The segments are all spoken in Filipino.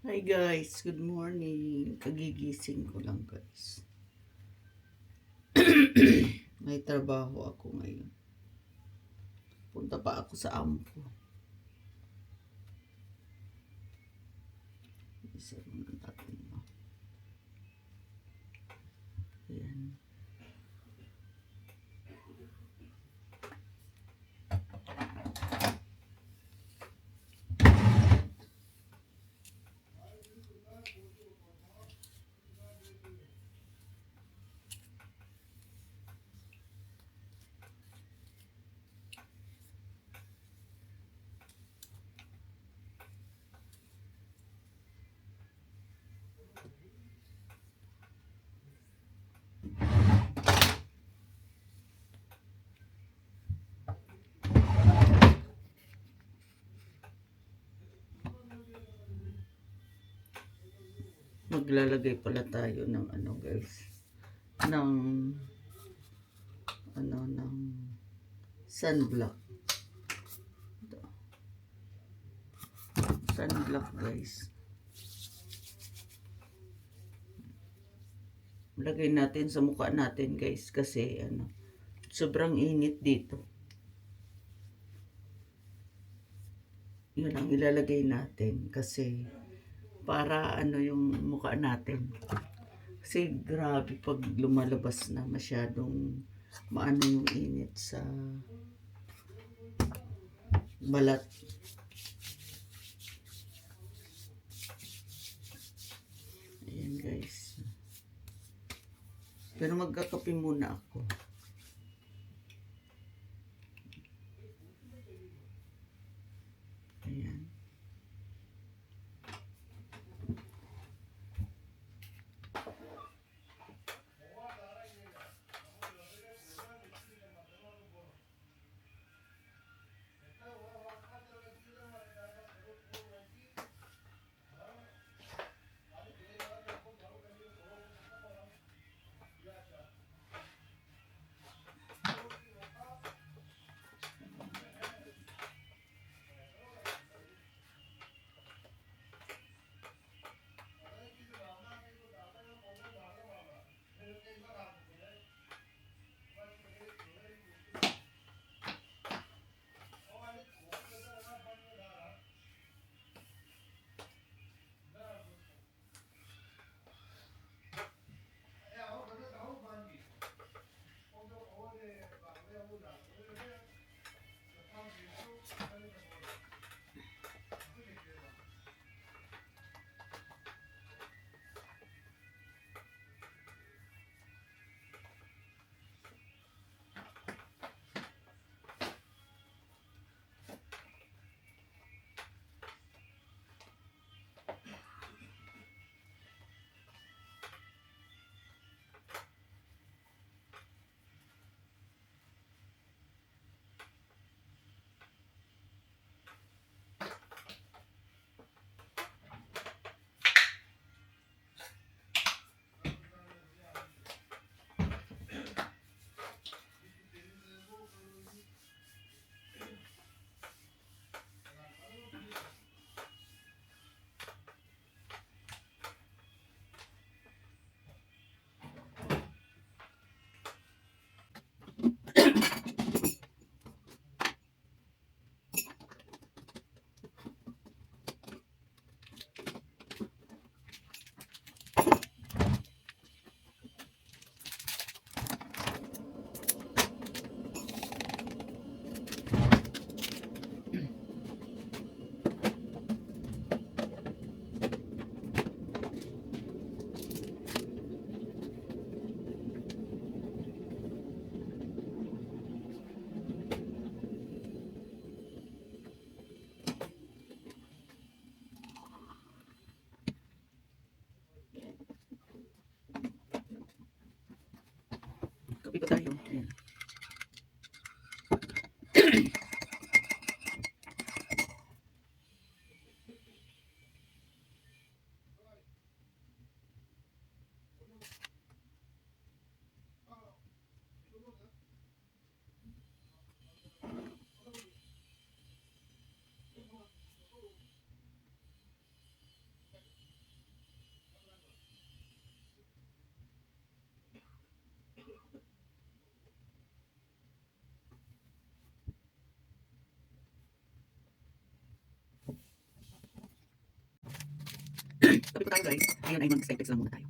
Hi guys, good morning. Kagigising ko lang guys. May trabaho ako ngayon. Punta pa ako sa ampo. Isa muna natin. Ayan. Maglalagay pala tayo ng guys. Ng ng sunblock. Ito. Sunblock guys. Lagay natin sa mukha natin guys kasi sobrang init dito. Yun ang ilalagay natin kasi para yung mukha natin. Kasi grabe pag lumalabas na masyadong maano yung init sa balat. Ayan guys. Pero magkakape muna ako. Ayan. Kape pa tayo. Ayan. guys, ngayon ay mag-stay lang muna tayo.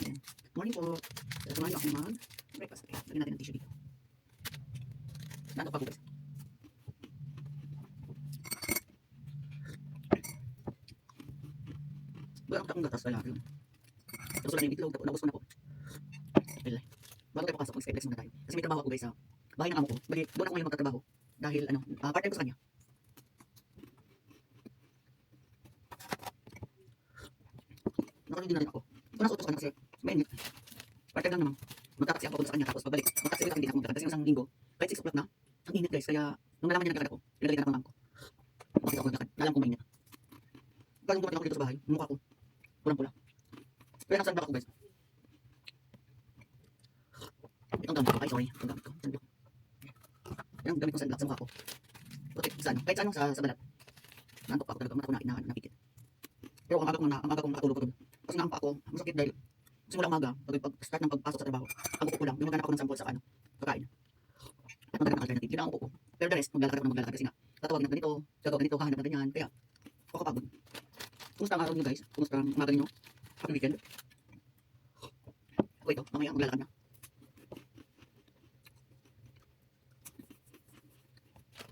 Ayan. Morning po. Samahan niyo ako mag-breakfast. Okay, lagyan natin ng tissue dito. Nanto pa po guys. Wala akong gatas kaya yun. Tapos wala na yung itlog, tapos nabos ko na po. Alay. Bago tayo pasok, mag-stay muna tayo. Kasi may trabaho ako guys sa bahay ng amo ko. Bali, doon ako ngayon magtatrabaho. Dahil ano, part-time ko sa kanya. Nakalimutan na rin ako. Ito nasa utos ka na kasi mainit. Part-time lang naman. Magtataksi ako sa kanya tapos pagbalik. Magtataksi ulit ako hindi na ako maglalakad. Kasi yung isang linggo, kahit 6 o'clock na, ang init guys. Kaya nung nalaman niya naglalakad ako, nilalagay na ako ng mama ko. Bakit ako naglakad? Alam ko mainit. Galing dumating ako dito sa bahay, mukha ko pulang-pula. Kaya nasa sunblock ako guys. Itong gamit ko, ay sorry, itong gamit ko, sunblock. Yan ang gamit ko sunblock sa mukha ko. Protect sa ano, kahit sa ano, sa balat. Nantok pa ako talaga, mata ko na napikit. Pero ang aga kong nakatulog ko doon. Kasi naampa ako, masakit dahil simula umaga, pag-start ng pagpasok sa trabaho, ang upo ko lang, yung maghanap ako ng sample sa ano, kakain. At maghanap ng alternative, yun lang ang upo ko. Pero the rest, maglalakad ako ng maglalakad kasi nga, tatawag na ganito, gagawa ganito, hahanap na ganyan, kaya ako kapagod. Kumusta ang araw niyo guys? Kumusta ang umaga niyo? Happy weekend? Ako ito, mamaya maglalakad na.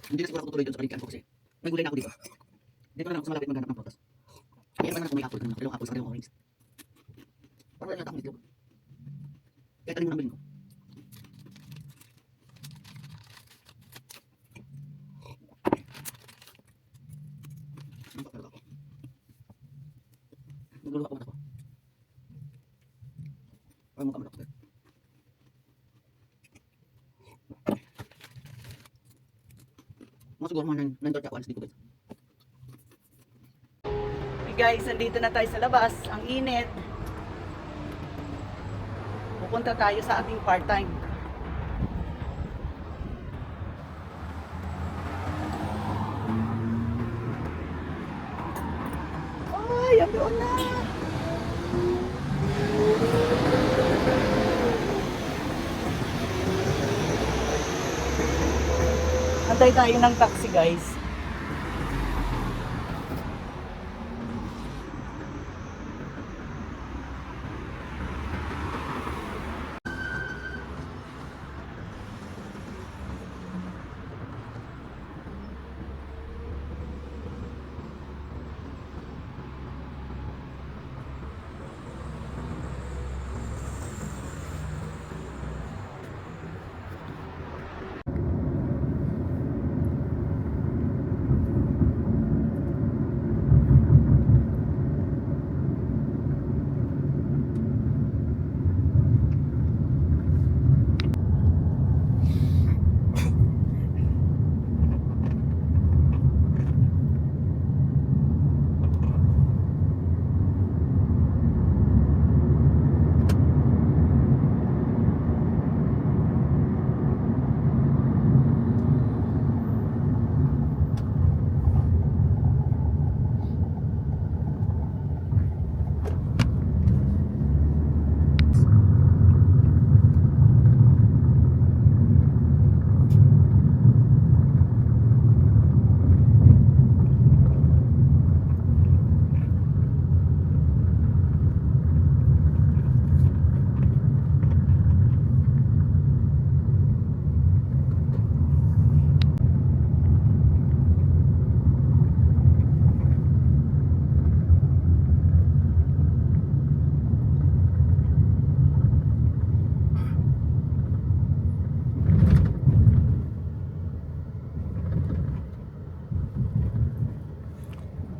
Hindi na siguro ako tutuloy doon sa paligyan ko kasi may gulay na ako dito. Dito na lang ako sa malapit maghanap ng prutas. Kaya pa naman ako may apple, dalawang apple sa dalawang orange. Parang wala yata akong itlog. Kaya tanin mo nang bilhin ko. Nampak talaga ako. Nagluluha ako muna ako. Parang mukha malak. Mga siguro mga 9:30 ako alas dito guys. Hey guys, nandito na tayo sa labas. Ang init. Pupunta tayo sa ating part-time. Ay, ang doon na. Antay tayo ng taxi guys.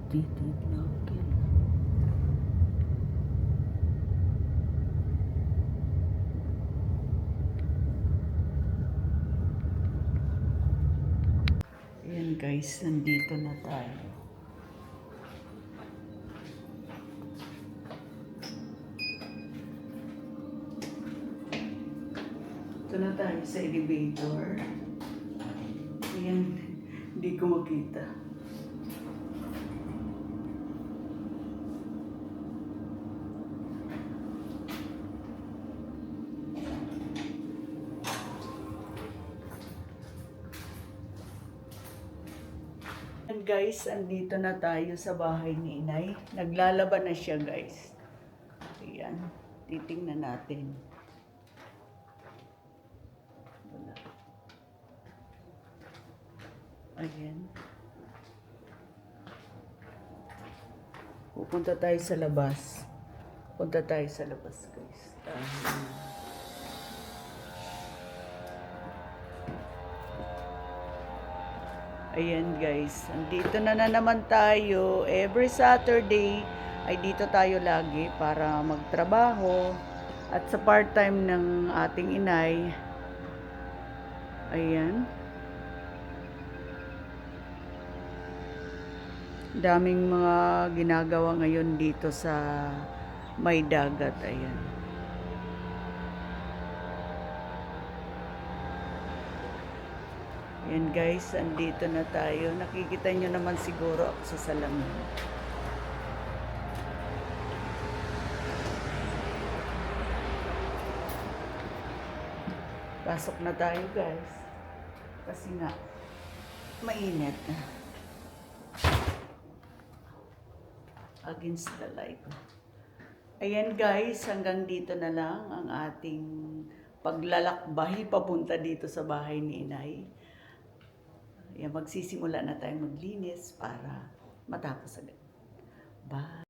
Titignakin. Ayan guys, nandito na tayo. Ito na tayo sa elevator. Ayan, hindi ko makita. And guys, andito na tayo sa bahay ni Inay. Naglalaba na siya guys. Ayan. Titingnan natin. Wala. Ayan. Pupunta tayo sa labas. Punta tayo sa labas, guys. Ayan, guys. Andito na naman tayo. Every Saturday ay dito tayo lagi para magtrabaho. At sa part-time ng ating inay. Ayan. Daming mga ginagawa ngayon dito sa may dagat. Ayan. Ayan, guys, andito na tayo. Nakikita nyo naman siguro ako sa salamin. Pasok na tayo, guys. Kasi nga, mainit. Against the light. Ayan, guys, hanggang dito na lang ang ating paglalakbay papunta dito sa bahay ni Inay. Ayan, magsisimula na tayong maglinis para matapos agad. Bye!